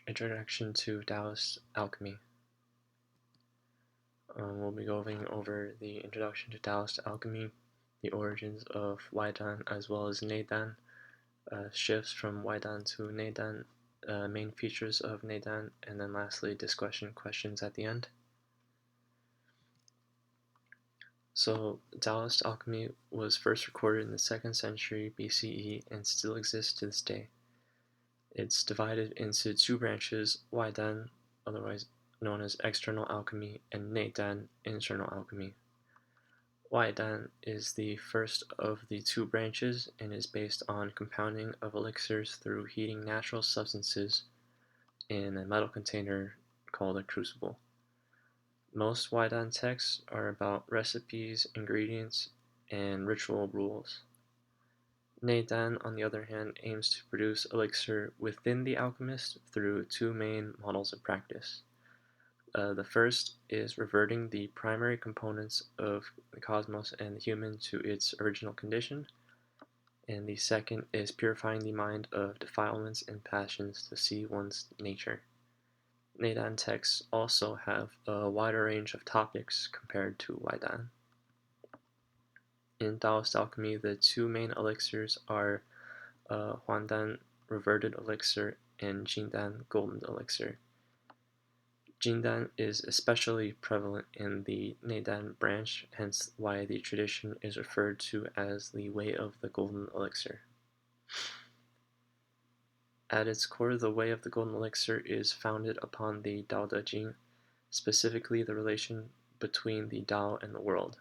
Introduction to Daoist alchemy. We'll be going over the introduction to Daoist alchemy, the origins of Waidan as well as Neidan, shifts from Waidan to Neidan, main features of Neidan, and then lastly discussion questions at the end. So Daoist alchemy was first recorded in the 2nd century BCE and still exists to this day. It's divided into two branches, Waidan, otherwise known as external alchemy, and Neidan, internal alchemy. Waidan is the first of the two branches and is based on compounding of elixirs through heating natural substances in a metal container called a crucible. Most Waidan texts are about recipes, ingredients, and ritual rules. Neidan, on the other hand, aims to produce elixir within the alchemist through two main models of practice. The first is reverting the primary components of the cosmos and the human to its original condition, and the second is purifying the mind of defilements and passions to see one's nature. Neidan texts also have a wider range of topics compared to Waidan. In Daoist alchemy, the two main elixirs are Huandan, reverted elixir, and Jindan, golden elixir. Jindan is especially prevalent in the Neidan branch, hence why the tradition is referred to as the Way of the Golden Elixir. At its core, the Way of the Golden Elixir is founded upon the Dao De Jing, specifically the relation between the Dao and the world.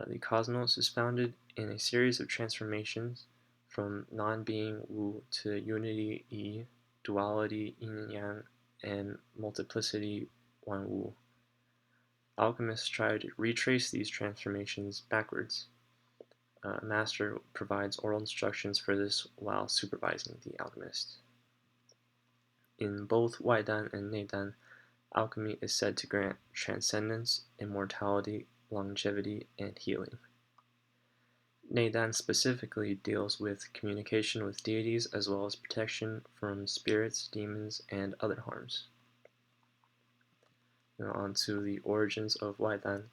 The cosmos is founded in a series of transformations from non-being Wu to unity Yi, duality Yin and Yang, and multiplicity Wan Wu. Alchemists try to retrace these transformations backwards. A master provides oral instructions for this while supervising the alchemist. In both Waidan and Neidan, alchemy is said to grant transcendence, immortality, longevity, and healing. Neidan specifically deals with communication with deities as well as protection from spirits, demons, and other harms. Now on to the origins of Waidan.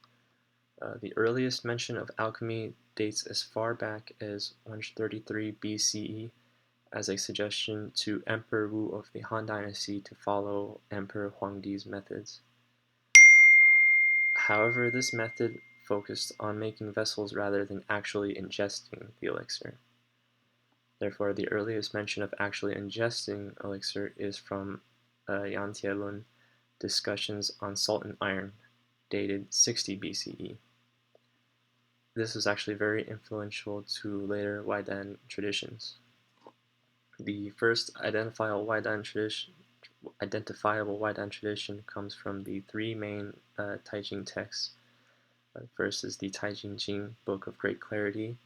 The earliest mention of alchemy dates as far back as 133 BCE as a suggestion to Emperor Wu of the Han Dynasty to follow Emperor Huangdi's methods. However, this method focused on making vessels rather than actually ingesting the elixir. Therefore, the earliest mention of actually ingesting elixir is from Yan Tielun, Discussions on Salt and Iron, dated 60 BCE. This was actually very influential to later Waidan traditions. The first identifiable Waidan tradition comes from the three main Taijing texts. First is the Taijing Jing, Book of Great Clarity.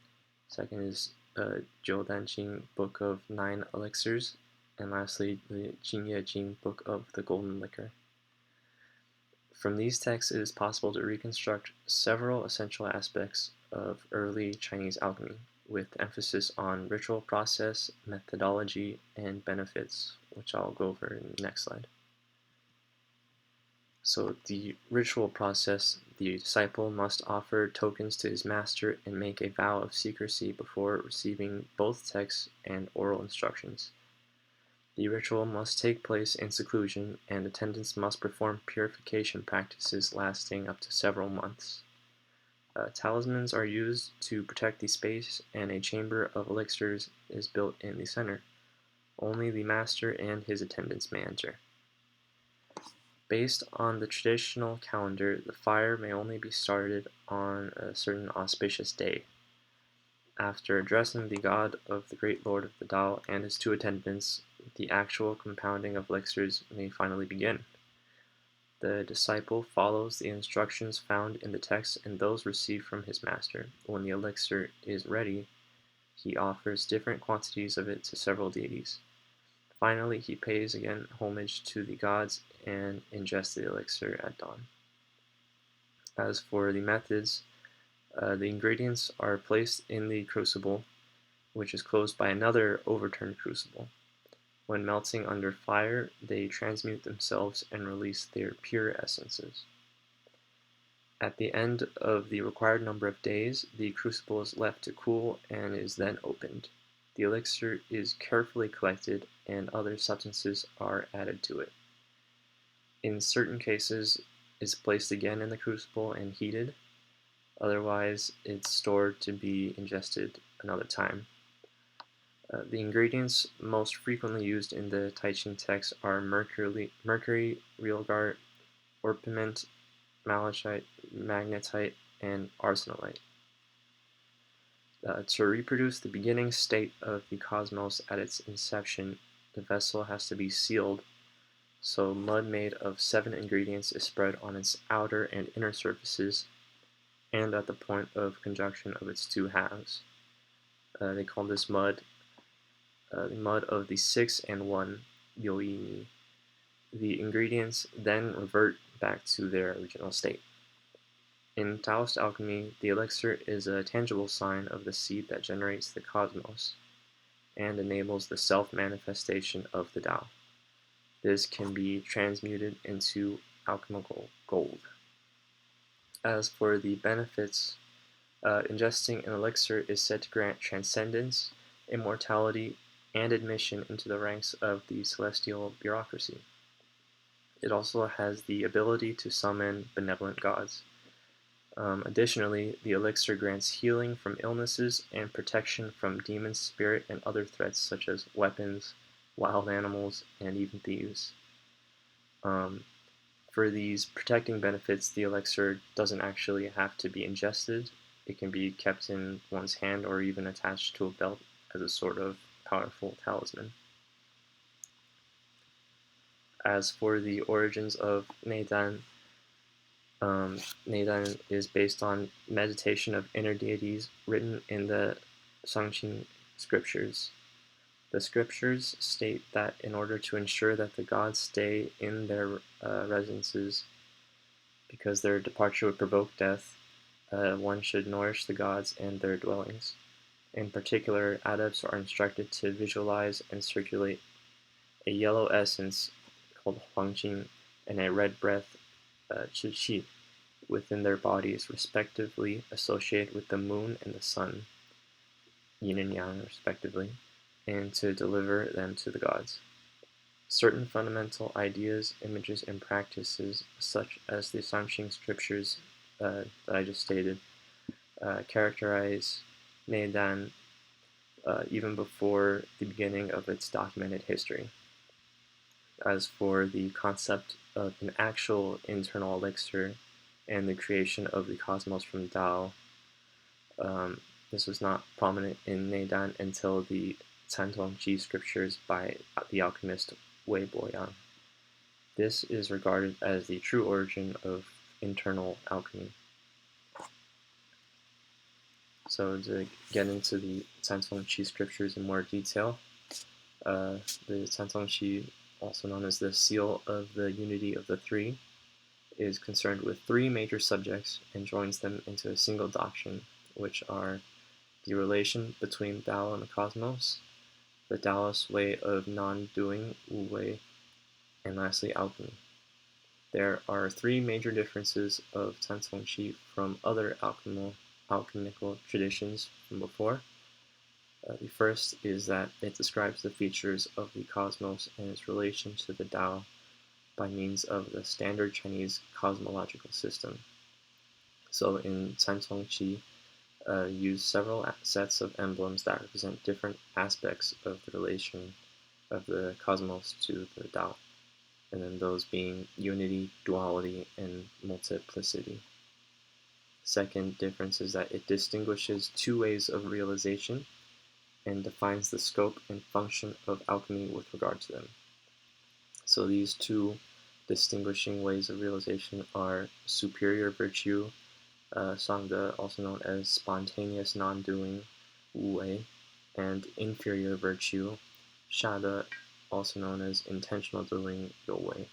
Second is Jiudan Jing, Book of Nine Elixirs. And lastly, the Jingye Jing, Book of the Golden Liquor. From these texts, it is possible to reconstruct several essential aspects of early Chinese alchemy, with emphasis on ritual process, methodology, and benefits, which I'll go over in the next slide. So the ritual process, the disciple must offer tokens to his master and make a vow of secrecy before receiving both texts and oral instructions. The ritual must take place in seclusion, and attendants must perform purification practices lasting up to several months. Talismans are used to protect the space, and a chamber of elixirs is built in the center. Only the master and his attendants may enter. Based on the traditional calendar, the fire may only be started on a certain auspicious day. After addressing the god of the great lord of the Tao and his two attendants, the actual compounding of elixirs may finally begin. The disciple follows the instructions found in the text and those received from his master. When the elixir is ready, he offers different quantities of it to several deities. Finally, he pays again homage to the gods and ingests the elixir at dawn. As for the methods, the ingredients are placed in the crucible, which is closed by another overturned crucible. When melting under fire, they transmute themselves and release their pure essences. At the end of the required number of days, the crucible is left to cool and is then opened. The elixir is carefully collected and other substances are added to it. In certain cases, it's placed again in the crucible and heated. Otherwise, it's stored to be ingested another time. The ingredients most frequently used in the Tai Ching text are mercury, realgar, orpiment, malachite, magnetite, and arsenalite. To reproduce the beginning state of the cosmos at its inception, the vessel has to be sealed, so mud made of 7 ingredients is spread on its outer and inner surfaces and at the point of conjunction of its 2 halves. They call this mud the mud of the 6 and 1 Yoini. The ingredients then revert back to their original state. In Taoist alchemy, the elixir is a tangible sign of the seed that generates the cosmos and enables the self-manifestation of the Tao. This can be transmuted into alchemical gold. As for the benefits, ingesting an elixir is said to grant transcendence, immortality, and admission into the ranks of the celestial bureaucracy. It also has the ability to summon benevolent gods. Additionally, the elixir grants healing from illnesses and protection from demon spirit and other threats such as weapons, wild animals, and even thieves. For these protecting benefits, the elixir doesn't actually have to be ingested. It can be kept in one's hand or even attached to a belt as a sort of powerful talisman. As for the origins of Neidan, Neidan is based on meditation of inner deities written in the Shangqing scriptures. The scriptures state that in order to ensure that the gods stay in their residences, because their departure would provoke death, one should nourish the gods and their dwellings. In particular, adepts are instructed to visualize and circulate a yellow essence called huangjing and a red breath, zhiqi, within their bodies, respectively associated with the moon and the sun, yin and yang, respectively, and to deliver them to the gods. Certain fundamental ideas, images, and practices, such as the Shangqing scriptures that I just stated, characterize Neidan even before the beginning of its documented history. As for the concept of an actual internal elixir and the creation of the cosmos from Tao, this was not prominent in Neidan until the Cantong-Ji scriptures by the alchemist Wei Boyang. This is regarded as the true origin of internal alchemy. So to get into the Cantong-Ji scriptures in more detail, the Cantong-Ji, also known as the Seal of the Unity of the Three, is concerned with 3 major subjects and joins them into a single doctrine, which are the relation between Tao and the cosmos, the Taoist way of non-doing, Wu Wei, and lastly alchemy. There are 3 major differences of Cantong-Ji from other alchemical traditions from before. The first is that it describes the features of the cosmos and its relation to the Tao by means of the standard Chinese cosmological system. So in Cantong-Ji, use several sets of emblems that represent different aspects of the relation of the cosmos to the Tao, and then those being unity, duality, and multiplicity. Second difference is that it distinguishes 2 ways of realization and defines the scope and function of alchemy with regard to them. So these 2 distinguishing ways of realization are superior virtue, Sangde, also known as spontaneous non-doing, Wu Wei, and inferior virtue, Shade, also known as intentional doing, You Wei.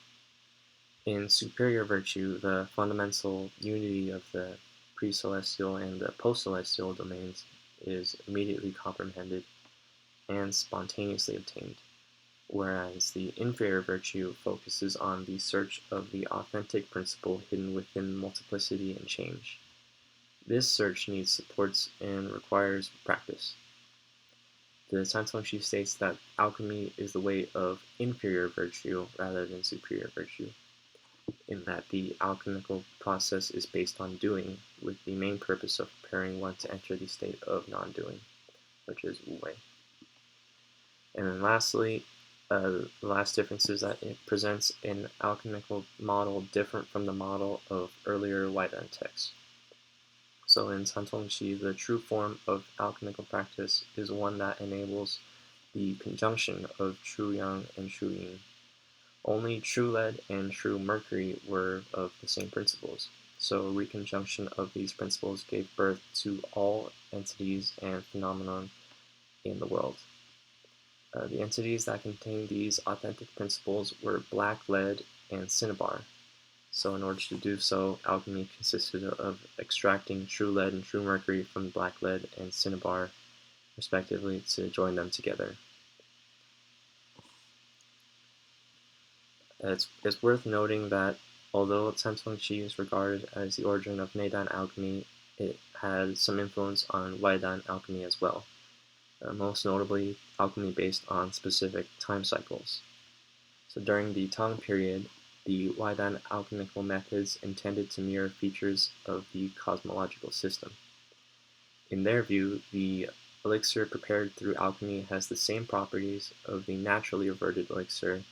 In superior virtue, the fundamental unity of the pre-celestial and the post-celestial domains is immediately comprehended and spontaneously obtained. whereas the inferior virtue focuses on the search of the authentic principle hidden within multiplicity and change. This search needs supports and requires practice. The Santongshi states that alchemy is the way of inferior virtue rather than superior virtue, in that the alchemical process is based on doing, with the main purpose of preparing one to enter the state of non-doing, which is wu wei. And then lastly, the last difference is that it presents an alchemical model different from the model of earlier Waidan texts. So in Santongshi, the true form of alchemical practice is one that enables the conjunction of true yang and true yin. Only true lead and true mercury were of the same principles, so reconjunction of these principles gave birth to all entities and phenomenon in the world. The entities that contained these authentic principles were black lead and cinnabar. So in order to do so, alchemy consisted of extracting true lead and true mercury from black lead and cinnabar, respectively, to join them together. It's worth noting that although Cantongshi is regarded as the origin of Neidan alchemy, it had some influence on Waidan alchemy as well, most notably alchemy based on specific time cycles. So during the Tang period, the Waidan alchemical methods intended to mirror features of the cosmological system. In their view, the elixir prepared through alchemy has the same properties of the naturally averted elixir,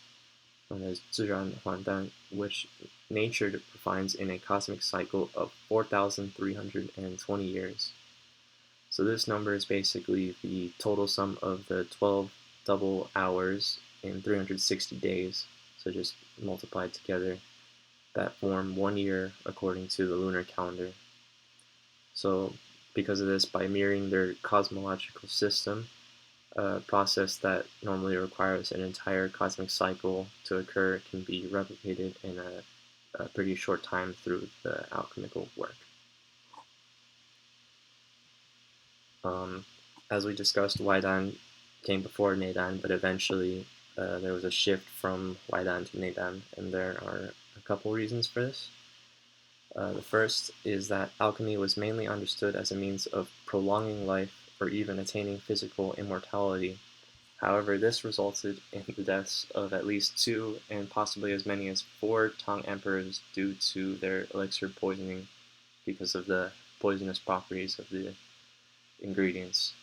known as 自然还丹, which nature defines in a cosmic cycle of 4,320 years. So this number is basically the total sum of the 12 double hours in 360 days, so just multiplied together, that form 1 year according to the lunar calendar. So because of this, by mirroring their cosmological system, a process that normally requires an entire cosmic cycle to occur can be replicated in a pretty short time through the alchemical work. As we discussed, Waidan came before Neidan, but eventually there was a shift from Waidan to Neidan, and there are a couple reasons for this. The first is that alchemy was mainly understood as a means of prolonging life or even attaining physical immortality. However, this resulted in the deaths of at least 2 and possibly as many as 4 Tang emperors due to their elixir poisoning because of the poisonous properties of the ingredients.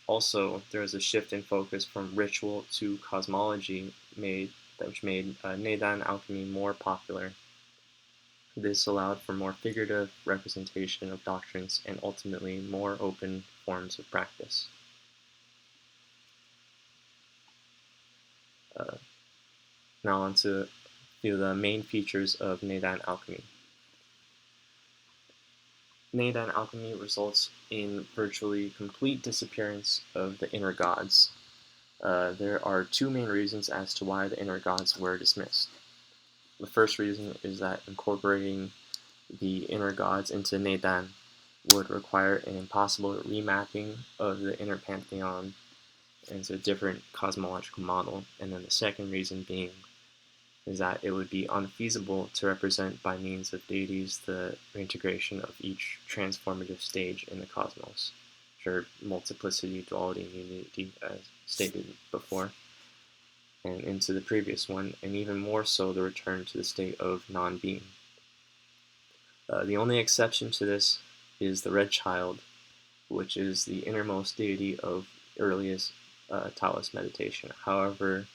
Also, there was a shift in focus from ritual to cosmology, which made Neidan alchemy more popular. This allowed for more figurative representation of doctrines and ultimately more open forms of practice. Now on to the main features of Neidan alchemy. Neidan alchemy results in virtually complete disappearance of the inner gods. There are 2 main reasons as to why the inner gods were dismissed. The first reason is that incorporating the inner gods into Neidan would require an impossible remapping of the inner pantheon into a different cosmological model, and then the second reason being is that it would be unfeasible to represent by means of deities the reintegration of each transformative stage in the cosmos, or multiplicity, duality, and unity, as stated before, and into the previous one, and even more so the return to the state of non-being. The only exception to this is the Red Child, which is the innermost deity of earliest Taoist meditation. However,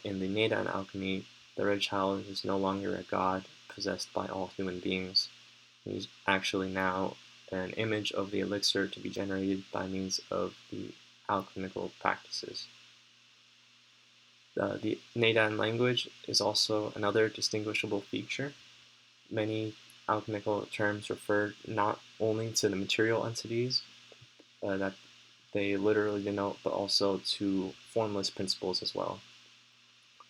in the Neidan alchemy, the Red Child is no longer a god possessed by all human beings. He's actually now an image of the elixir to be generated by means of the alchemical practices. The Neidan language is also another distinguishable feature. Many alchemical terms refer not only to the material entities that they literally denote, but also to formless principles as well.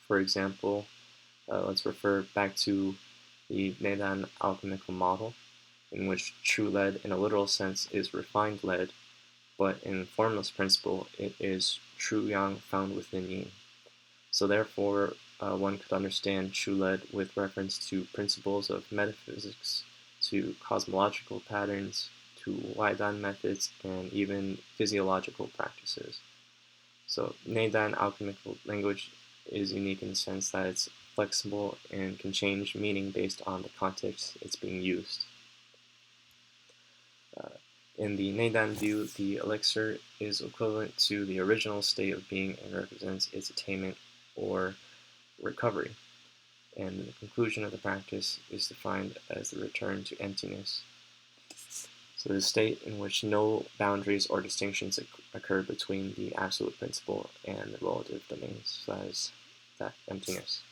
For example, let's refer back to the Neidan alchemical model, in which true lead in a literal sense is refined lead, but in formless principle it is true yang found within yin. So therefore, one could understand Chuled with reference to principles of metaphysics, to cosmological patterns, to Waidan methods, and even physiological practices. So Neidan alchemical language is unique in the sense that it's flexible and can change meaning based on the context it's being used. In the Neidan view, the elixir is equivalent to the original state of being and represents its attainment or recovery, and the conclusion of the practice is defined as the return to emptiness. So the state in which no boundaries or distinctions occur between the absolute principle and the relative domains, so that is that emptiness.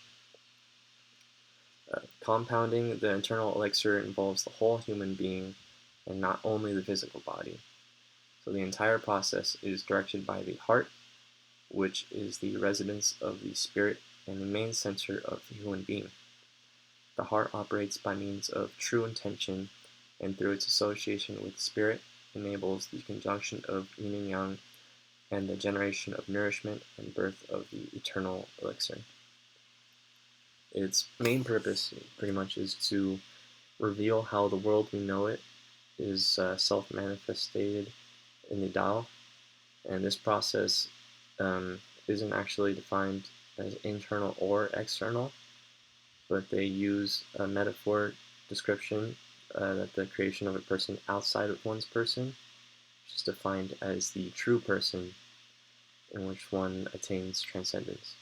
Compounding the internal elixir involves the whole human being and not only the physical body. So the entire process is directed by the heart, which is the residence of the spirit and the main center of the human being. The heart operates by means of true intention, and through its association with spirit, enables the conjunction of yin and yang and the generation of nourishment and birth of the eternal elixir. Its main purpose, pretty much, is to reveal how the world we know it is self-manifested in the Tao, and this process isn't actually defined as internal or external, but they use a metaphor description that the creation of a person outside of one's person, which is defined as the true person in which one attains transcendence.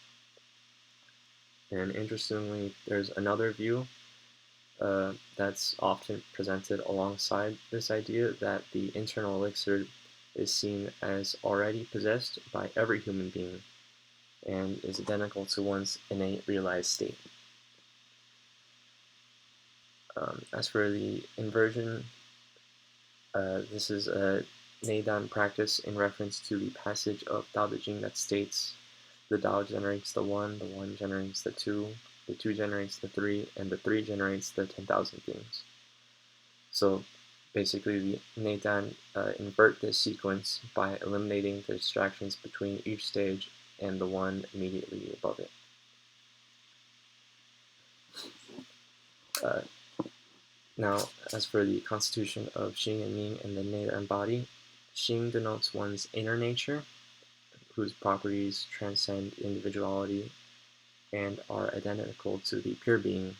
And interestingly, there's another view that's often presented alongside this idea that the internal elixir is seen as already possessed by every human being and is identical to one's innate realized state. As for the inversion, this is a Neidan practice in reference to the passage of Tao Te Ching that states the Tao generates the one generates the two generates the three, and the three generates the 10,000 beings. So basically, the Neidan invert this sequence by eliminating the distractions between each stage and the one immediately above it. Now, as for the constitution of Xing and Ming and the Neidan body, Xing denotes one's inner nature, whose properties transcend individuality and are identical to the pure being,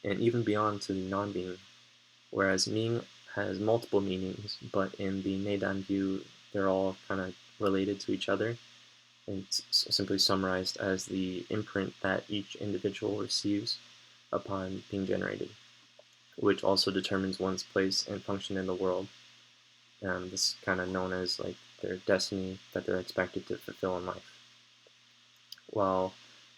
and even beyond to the non-being, whereas Ming has multiple meanings, but in the Neidan view, they're all kind of related to each other, and it's simply summarized as the imprint that each individual receives upon being generated, which also determines one's place and function in the world. This is kind of known as like their destiny that they're expected to fulfill in life. While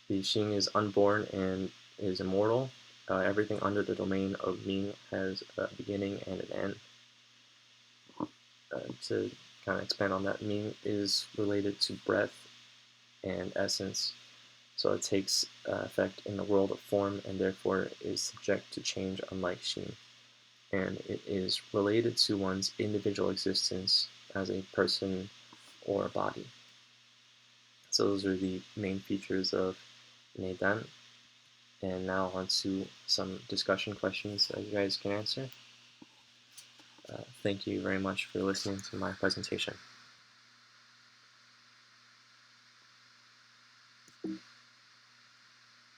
the Xing is unborn and is immortal, everything under the domain of Ming has a beginning and an end. To kind of expand on that, Ming is related to breath and essence, so it takes effect in the world of form and therefore is subject to change, unlike Xing. And it is related to one's individual existence as a person or a body. So those are the main features of Neidan. And now on to some discussion questions that you guys can answer. Thank you very much for listening to my presentation.